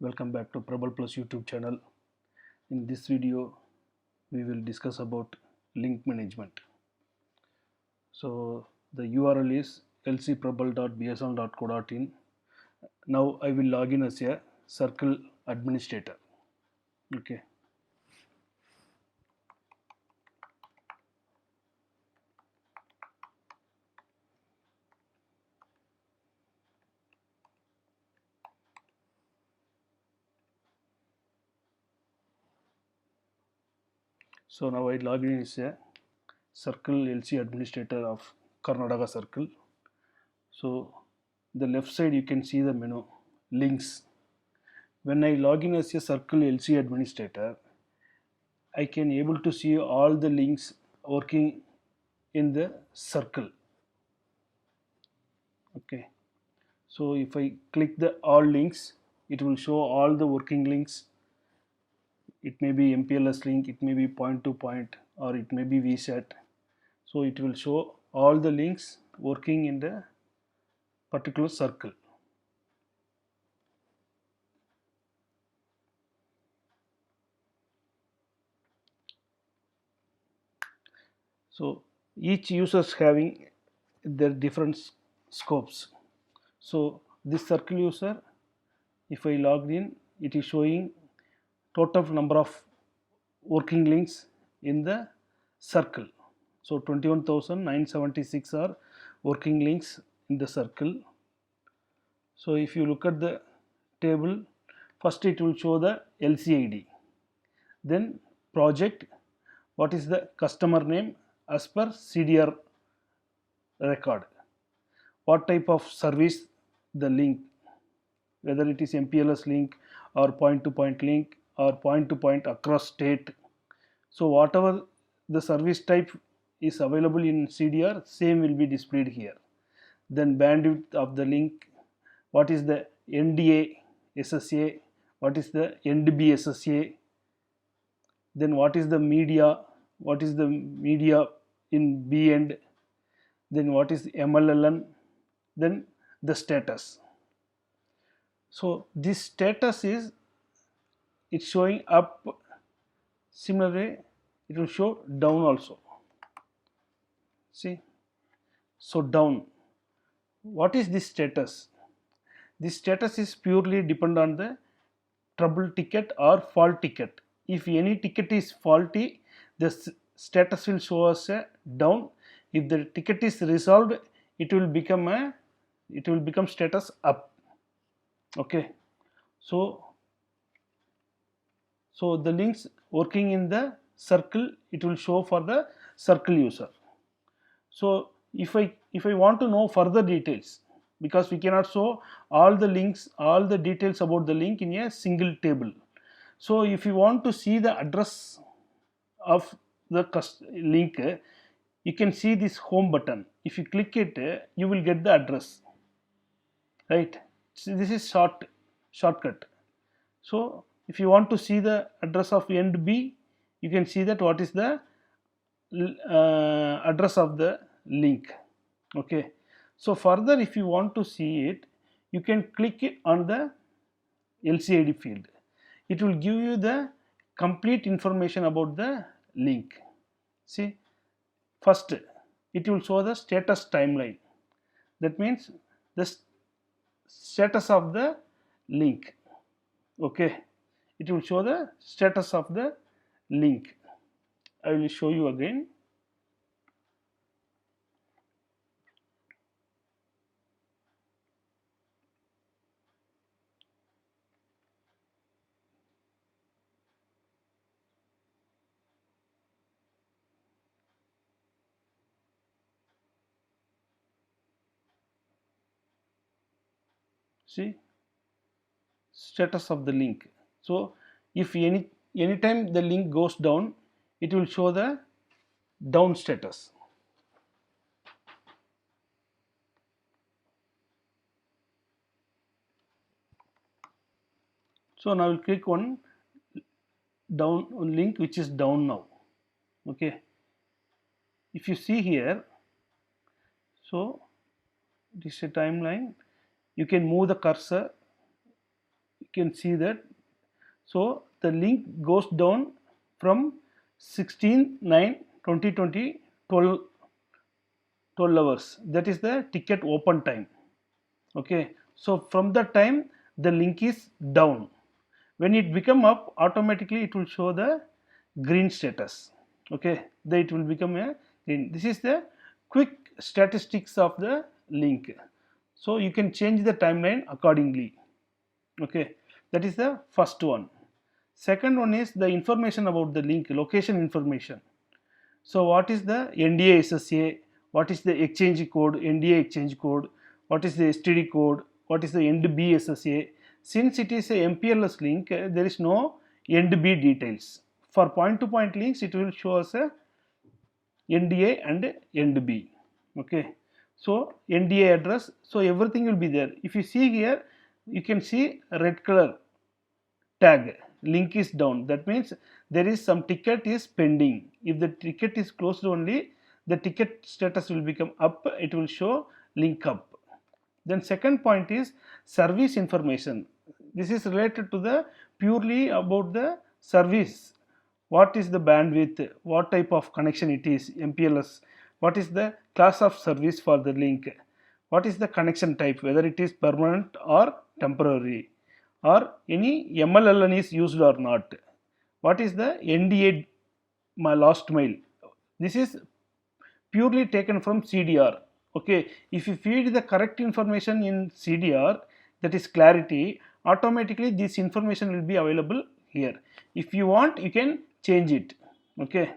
Welcome back to Prabal Plus YouTube channel. In this video, we will discuss about link management. So the URL is lcprabal.bsn.co.in. Now I will log in as a circle administrator. Okay. So now I log in as a circle LC administrator of Karnataka Circle. So the left side you can see the menu links. When I log in as a circle LC administrator, I can able to see all the links working in the circle. Okay, so if I click the all links, it will show all the working links. It may be MPLS link, it may be point to point, or it may be VSAT. So it will show all the links working in the particular circle. So each user is having their different scopes. So this circle user, if I logged in, it is showing total number of working links in the circle. So 21,976 are working links in the circle. So if you look at the table, first it will show the LCID, then project, what is the customer name as per CDR record, what type of service the link, whether it is MPLS link or point to point link or point to point across state. So whatever the service type is available in CDR, same will be displayed here. Then bandwidth of the link, what is the NDA SSA, what is the NDB SSA, then what is the media, what is the media in B end, then what is the MLLN, then the status. So this status is, it's showing up, similarly it will show down also. See, so down, what is this status? This status is purely depend on the trouble ticket or fault ticket. If any ticket is faulty, the status will show us a down. If the ticket is resolved, it will become status up. Okay, so the links working in the circle, it will show for the circle user. So if I want to know further details, because we cannot show all the links, all the details about the link in a single table. So if you want to see the address of the link, you can see this home button. If you click it, you will get the address, right? So this is shortcut. So if you want to see the address of end B, you can see that what is the address of the link. Okay, so further if you want to see it, you can click it on the LCID field. It will give you the complete information about the link. See, first it will show the status timeline. That means the status of the link. Okay, it will show the status of the link. I will show you again. See, status of the link. So if anytime the link goes down, it will show the down status. So now I will click on down on link which is down now. Okay, if you see here, so this is a timeline. You can move the cursor, can see that. So the link goes down from 16/9/2020 12 hours. That is the ticket open time. Okay, so from that time the link is down. When it become up, automatically it will show the green status. Okay, then it will become a green. This is the quick statistics of the link. So you can change the timeline accordingly. Okay, that is the first one. Second one is the information about the link, location information. So what is the NDA SSA? What is the exchange code, NDA exchange code? What is the STD code? What is the NDB SSA? Since it is a MPLS link, there is no NDB details. For point-to-point links, it will show us a NDA and NDB. Okay. So NDA address. So everything will be there. If you see here, you can see a red color tag. Link is down. That means there is some ticket is pending. If the ticket is closed only, the ticket status will become up. It will show link up. Then second point is service information. This is related to the purely about the service. What is the bandwidth? What type of connection it is? MPLS. What is the class of service for the link? What is the connection type? Whether it is permanent or temporary, or any MLLN is used or not. What is the NDA my last mile? This is purely taken from CDR. Okay, if you feed the correct information in CDR, that is clarity, automatically this information will be available here. If you want, you can change it. Okay,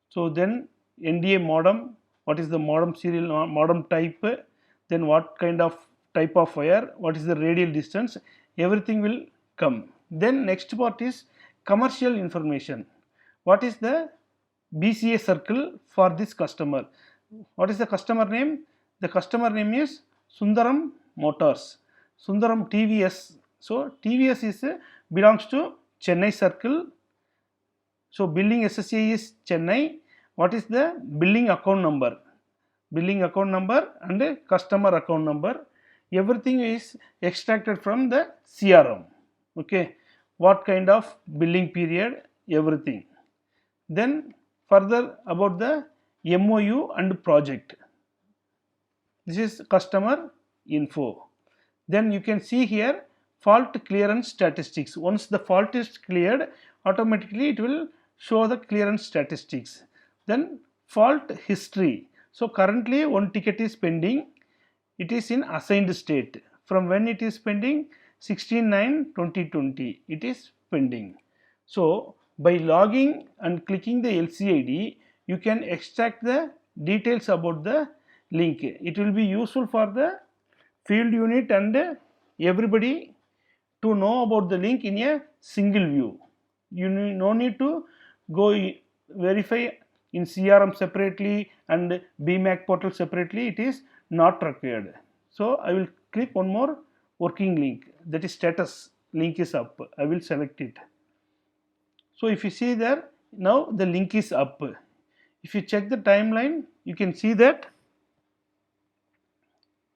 so then NDA modem, what is the modem serial modem type, then what kind of type of wire, what is the radial distance, everything will come. Then next part is commercial information. What is the BCA circle for this customer? What is the customer name? The customer name is Sundaram Motors, Sundaram TVS. So TVS is belongs to Chennai circle. So billing SSA is Chennai. What is the billing account number? Billing account number and customer account number. Everything is extracted from the CRM. Okay, what kind of billing period, everything. Then further about the MOU and project. This is customer info. Then you can see here fault clearance statistics. Once the fault is cleared, automatically it will show the clearance statistics. Then fault history. So currently one ticket is pending. It is in assigned state. From when it is pending? 16/9/2020. It is pending. So by logging and clicking the LCID, you can extract the details about the link. It will be useful for the field unit and everybody to know about the link in a single view. You no need to go verify in CRM separately and BMAC portal separately. It is not required. So I will click one more working link, that is status link is up. I will select it. So if you see there, now the link is up. If you check the timeline, you can see that.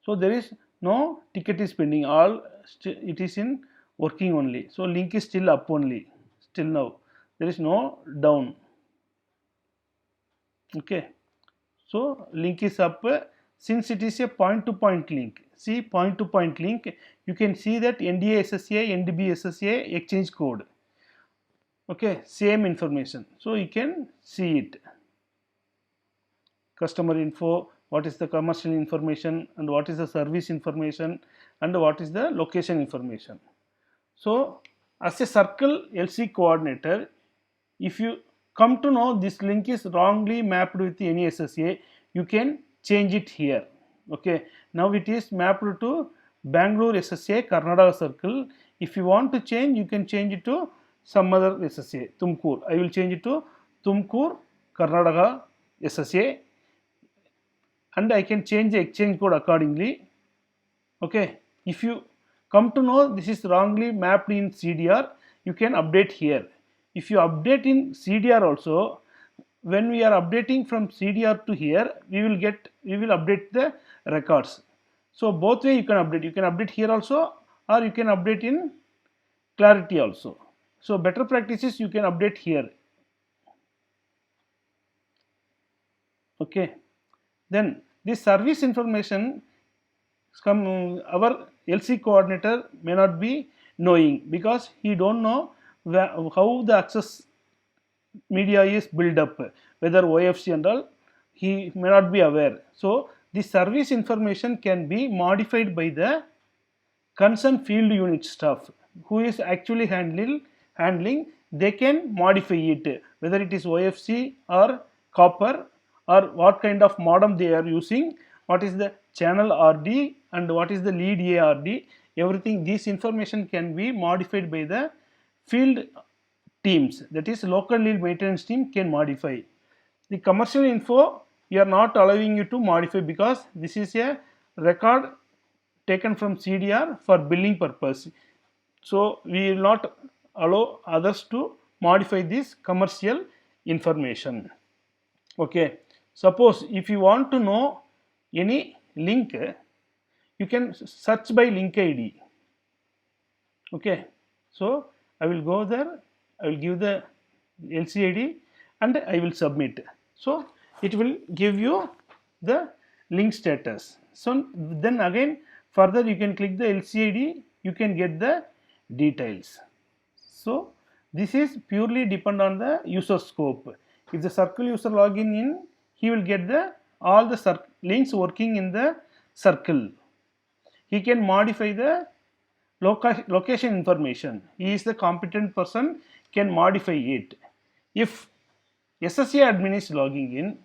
So there is no ticket is pending, all it is in working only. So link is still up only, still now there is no down. Okay, so link is up. Since it is a point-to-point link, see point-to-point link, you can see that NDA SSA, NDB SSA, exchange code. Okay, same information. So you can see it. Customer info, what is the commercial information, and what is the service information, and what is the location information. So as a circle LC coordinator, if you come to know this link is wrongly mapped with any SSA, you can change it here. Okay, now it is mapped to Bangalore SSA Karnataka circle. If you want to change, you can change it to some other SSA, Tumkur. I will change it to Tumkur Karnataka SSA, and I can change the exchange code accordingly. Okay, if you come to know this is wrongly mapped in CDR, you can update here. If you update in CDR also, when we are updating from CDR to here, we will update the records. So both way you can update. You can update here also, or you can update in Clarity also. So better practices you can update here. Okay. Then this service information our LC coordinator may not be knowing, because he don't know how the access media is built up, whether OFC and all, he may not be aware. So the service information can be modified by the concerned field unit staff who is actually handling. They can modify it, whether it is OFC or copper, or what kind of modem they are using, what is the channel RD and what is the lead ARD. Everything, this information can be modified by the field teams, that is local lead maintenance team can modify. The commercial info we are not allowing you to modify, because this is a record taken from CDR for billing purpose. So we will not allow others to modify this commercial information. Okay. Suppose if you want to know any link, you can search by link ID. Okay. So I will go there, I will give the LCID and I will submit. So it will give you the link status. So then again further you can click the LCID, you can get the details. So this is purely depend on the user scope. If the circle user login in, he will get the all the links working in the circle. He can modify the location information. He is the competent person, can modify it. If SSA admin is logging in,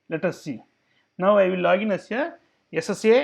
let us see. Now I will log in as a SSA